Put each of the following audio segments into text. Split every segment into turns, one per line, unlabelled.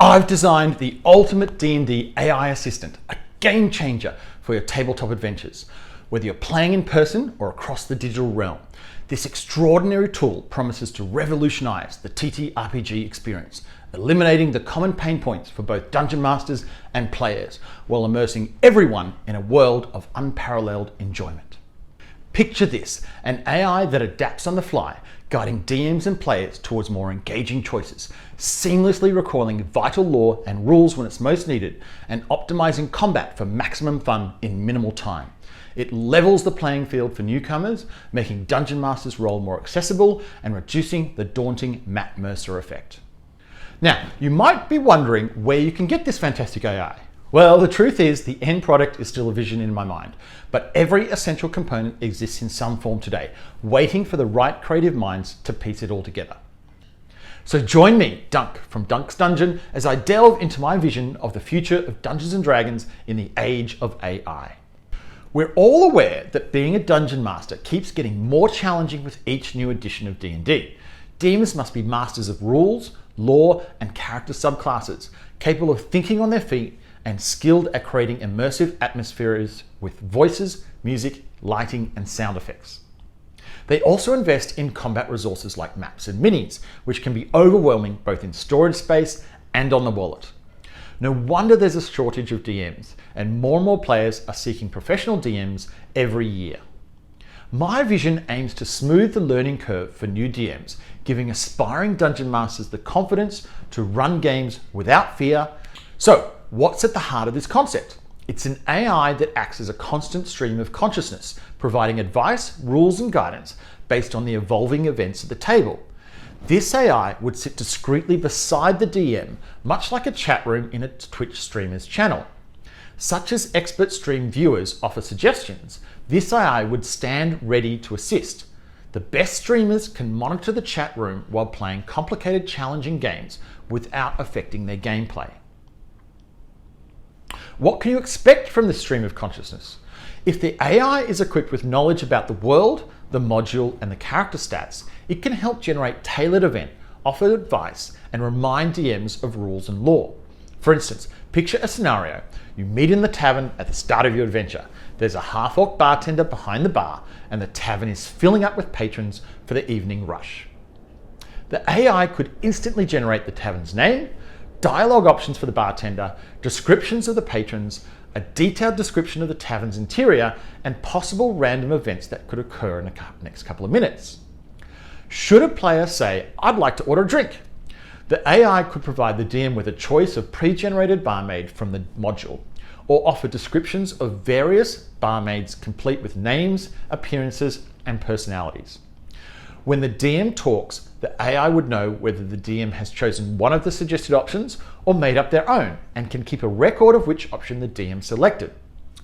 I've designed the ultimate D&D AI assistant, a game changer for your tabletop adventures. Whether you're playing in person or across the digital realm, this extraordinary tool promises to revolutionize the TTRPG experience, eliminating the common pain points for both dungeon masters and players, while immersing everyone in a world of unparalleled enjoyment. Picture this, an AI that adapts on the fly, guiding DMs and players towards more engaging choices, seamlessly recalling vital lore and rules when it's most needed, and optimizing combat for maximum fun in minimal time. It levels the playing field for newcomers, making Dungeon Master's role more accessible and reducing the daunting Matt Mercer effect. Now, you might be wondering where you can get this fantastic AI. Well, the truth is the end product is still a vision in my mind, but every essential component exists in some form today, waiting for the right creative minds to piece it all together. So join me, Dunc, from Dunc's Dungeon, as I delve into my vision of the future of Dungeons & Dragons in the age of AI. We're all aware that being a Dungeon Master keeps getting more challenging with each new edition of D&D. DMs must be masters of rules, lore, and character subclasses, capable of thinking on their feet and skilled at creating immersive atmospheres with voices, music, lighting, and sound effects. They also invest in combat resources like maps and minis, which can be overwhelming both in storage space and on the wallet. No wonder there's a shortage of DMs, and more players are seeking professional DMs every year. My vision aims to smooth the learning curve for new DMs, giving aspiring Dungeon Masters the confidence to run games without fear. So, what's at the heart of this concept? It's an AI that acts as a constant stream of consciousness, providing advice, rules, and guidance based on the evolving events at the table. This AI would sit discreetly beside the DM, much like a chat room in a Twitch streamer's channel. Such as expert stream viewers offer suggestions, this AI would stand ready to assist. The best streamers can monitor the chat room while playing complicated, challenging games without affecting their gameplay. What can you expect from this stream of consciousness? If the AI is equipped with knowledge about the world, the module, and the character stats, it can help generate tailored event, offer advice, and remind DMs of rules and lore. For instance, picture a scenario. You meet in the tavern at the start of your adventure. There's a half-orc bartender behind the bar, and the tavern is filling up with patrons for the evening rush. The AI could instantly generate the tavern's name, dialogue options for the bartender, descriptions of the patrons, a detailed description of the tavern's interior, and possible random events that could occur in the next couple of minutes. Should a player say, "I'd like to order a drink," the AI could provide the DM with a choice of pre-generated barmaid from the module, or offer descriptions of various barmaids complete with names, appearances, and personalities. When the DM talks, the AI would know whether the DM has chosen one of the suggested options or made up their own, and can keep a record of which option the DM selected.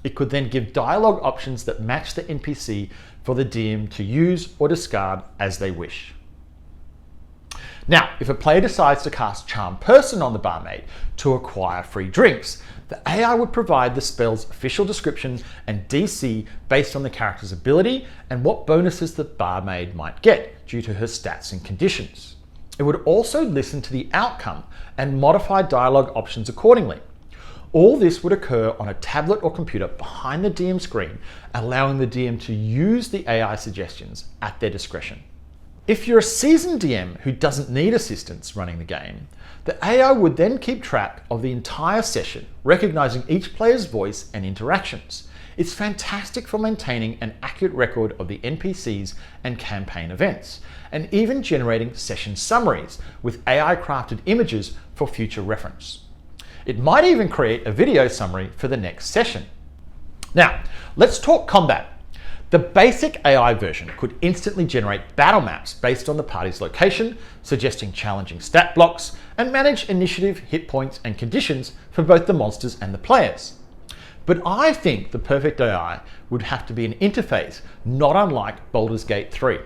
It could then give dialogue options that match the NPC for the DM to use or discard as they wish. Now, if a player decides to cast Charm Person on the barmaid to acquire free drinks, the AI would provide the spell's official description and DC based on the character's ability and what bonuses the barmaid might get due to her stats and conditions. It would also listen to the outcome and modify dialogue options accordingly. All this would occur on a tablet or computer behind the DM screen, allowing the DM to use the AI suggestions at their discretion. If you're a seasoned DM who doesn't need assistance running the game, the AI would then keep track of the entire session, recognizing each player's voice and interactions. It's fantastic for maintaining an accurate record of the NPCs and campaign events, and even generating session summaries with AI-crafted images for future reference. It might even create a video summary for the next session. Now, let's talk combat. The basic AI version could instantly generate battle maps based on the party's location, suggesting challenging stat blocks, and manage initiative, hit points, and conditions for both the monsters and the players. But I think the perfect AI would have to be an interface not unlike Baldur's Gate 3.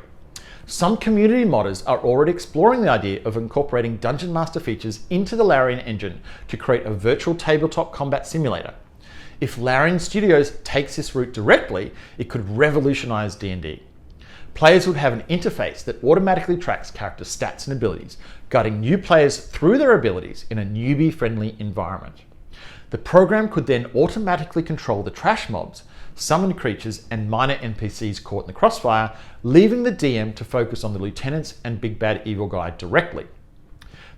Some community modders are already exploring the idea of incorporating Dungeon Master features into the Larian engine to create a virtual tabletop combat simulator. If Larian Studios takes this route directly, it could revolutionize D&D. Players would have an interface that automatically tracks character stats and abilities, guiding new players through their abilities in a newbie-friendly environment. The program could then automatically control the trash mobs, summon creatures, and minor NPCs caught in the crossfire, leaving the DM to focus on the lieutenants and big bad evil guy directly.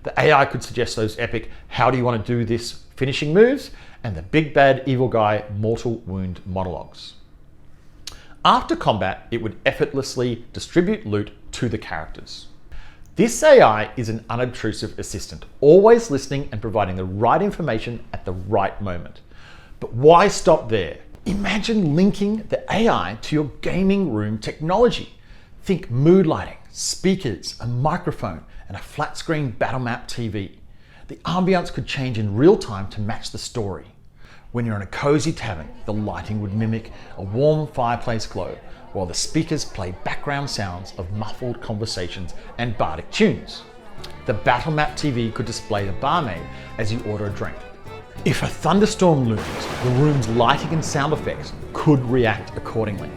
The AI could suggest those epic "how do you want to do this" finishing moves, and the big bad evil guy mortal wound monologues. After combat, it would effortlessly distribute loot to the characters. This AI is an unobtrusive assistant, always listening and providing the right information at the right moment. But why stop there? Imagine linking the AI to your gaming room technology. Think mood lighting, speakers, a microphone, and a flat screen battle map TV. The ambience could change in real time to match the story. When you're in a cozy tavern, the lighting would mimic a warm fireplace glow, while the speakers play background sounds of muffled conversations and bardic tunes. The battle map TV could display the barmaid as you order a drink. If a thunderstorm looms, the room's lighting and sound effects could react accordingly.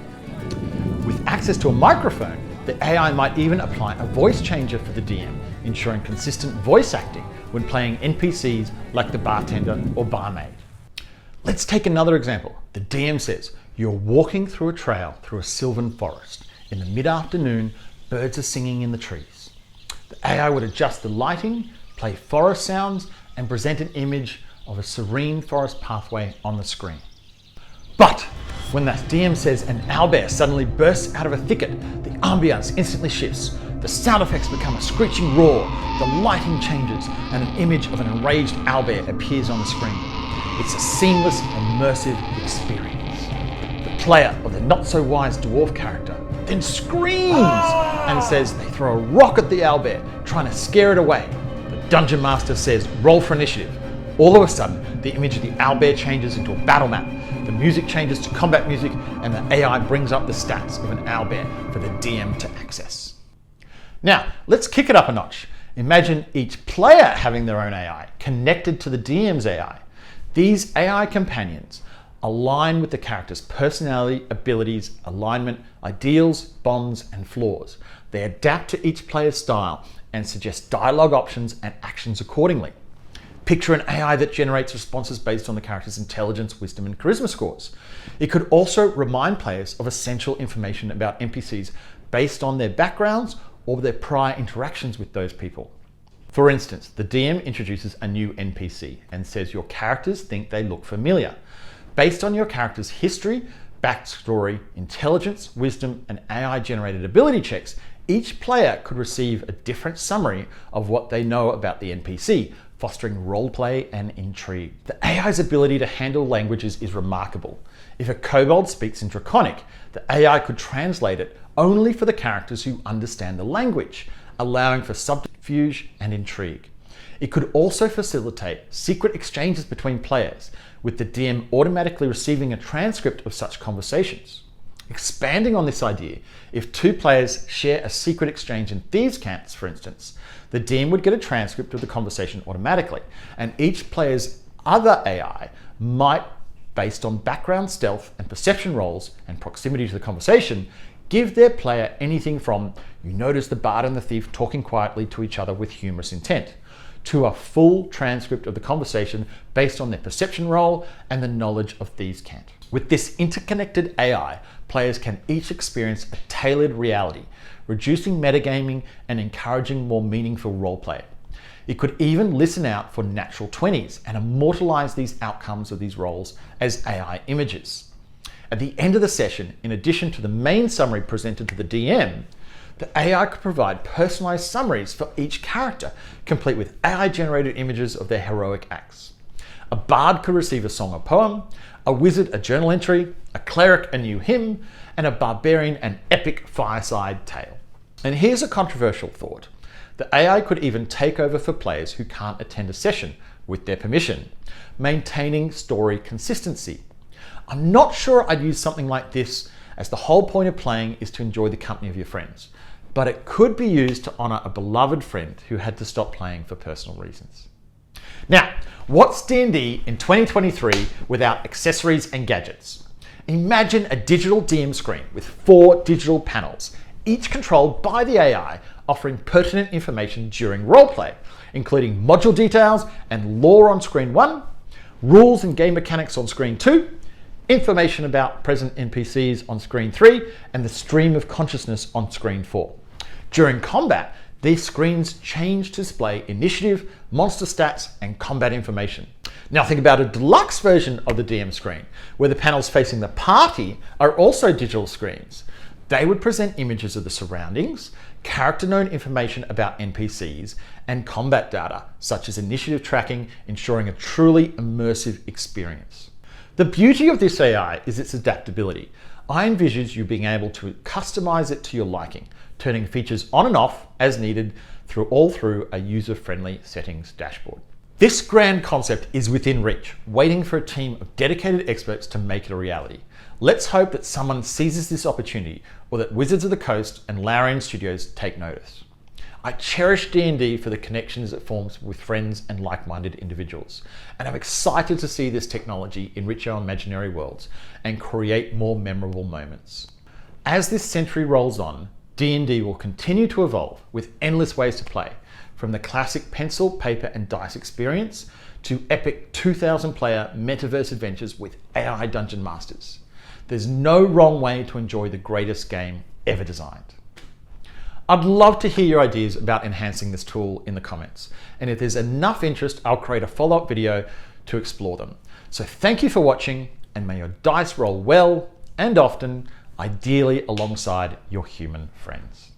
With access to a microphone, the AI might even apply a voice changer for the DM, ensuring consistent voice acting when playing NPCs like the bartender or barmaid. Let's take another example. The DM says, "You're walking through a trail through a sylvan forest. In the mid-afternoon, birds are singing in the trees." The AI would adjust the lighting, play forest sounds, and present an image of a serene forest pathway on the screen. But when that DM says an owlbear suddenly bursts out of a thicket, the ambience instantly shifts. The sound effects become a screeching roar, the lighting changes, and an image of an enraged owlbear appears on the screen. It's a seamless, immersive experience. The player, or the not-so-wise dwarf character, then screams and says they throw a rock at the owlbear, trying to scare it away. The dungeon master says, "Roll for initiative." All of a sudden, the image of the owlbear changes into a battle map. The music changes to combat music, and the AI brings up the stats of an owlbear for the DM to access. Now, let's kick it up a notch. Imagine each player having their own AI connected to the DM's AI. These AI companions align with the character's personality, abilities, alignment, ideals, bonds, and flaws. They adapt to each player's style and suggest dialogue options and actions accordingly. Picture an AI that generates responses based on the character's intelligence, wisdom, and charisma scores. It could also remind players of essential information about NPCs based on their backgrounds or their prior interactions with those people. For instance, the DM introduces a new NPC and says your characters think they look familiar. Based on your character's history, backstory, intelligence, wisdom, and AI-generated ability checks, each player could receive a different summary of what they know about the NPC, fostering roleplay and intrigue. The AI's ability to handle languages is remarkable. If a kobold speaks in Draconic, the AI could translate it only for the characters who understand the language, allowing for subterfuge and intrigue. It could also facilitate secret exchanges between players, with the DM automatically receiving a transcript of such conversations. Expanding on this idea, if two players share a secret exchange in Thieves' Cants, for instance, the DM would get a transcript of the conversation automatically, and each player's other AI might, based on background stealth and perception rolls and proximity to the conversation, give their player anything from "you notice the bard and the thief talking quietly to each other with humorous intent," to a full transcript of the conversation based on their perception roll and the knowledge of Thieves' Cant. With this interconnected AI, players can each experience a tailored reality, reducing metagaming and encouraging more meaningful roleplay. It could even listen out for natural 20s and immortalize these outcomes of these roles as AI images. At the end of the session, in addition to the main summary presented to the DM, the AI could provide personalized summaries for each character, complete with AI-generated images of their heroic acts. A bard could receive a song or poem, a wizard a journal entry, a cleric a new hymn, and a barbarian an epic fireside tale. And here's a controversial thought. The AI could even take over for players who can't attend a session with their permission, maintaining story consistency. I'm not sure I'd use something like this, as the whole point of playing is to enjoy the company of your friends, but it could be used to honor a beloved friend who had to stop playing for personal reasons. Now, what's D&D in 2023 without accessories and gadgets? Imagine a digital DM screen with 4 digital panels, each controlled by the AI, offering pertinent information during roleplay, including module details and lore on screen 1, rules and game mechanics on screen 2, information about present NPCs on screen 3, and the stream of consciousness on screen 4. During combat, these screens change to display initiative, monster stats, and combat information. Now think about a deluxe version of the DM screen, where the panels facing the party are also digital screens. They would present images of the surroundings, character-known information about NPCs, and combat data, such as initiative tracking, ensuring a truly immersive experience. The beauty of this AI is its adaptability. I envisage you being able to customize it to your liking, turning features on and off as needed through a user-friendly settings dashboard. This grand concept is within reach, waiting for a team of dedicated experts to make it a reality. Let's hope that someone seizes this opportunity, or that Wizards of the Coast and Larian Studios take notice. I cherish D&D for the connections it forms with friends and like-minded individuals, and I'm excited to see this technology enrich our imaginary worlds and create more memorable moments. As this century rolls on, D&D will continue to evolve with endless ways to play, from the classic pencil, paper, and dice experience to epic 2,000-player metaverse adventures with AI dungeon masters. There's no wrong way to enjoy the greatest game ever designed. I'd love to hear your ideas about enhancing this tool in the comments, and if there's enough interest, I'll create a follow-up video to explore them. So thank you for watching, and may your dice roll well and often, ideally alongside your human friends.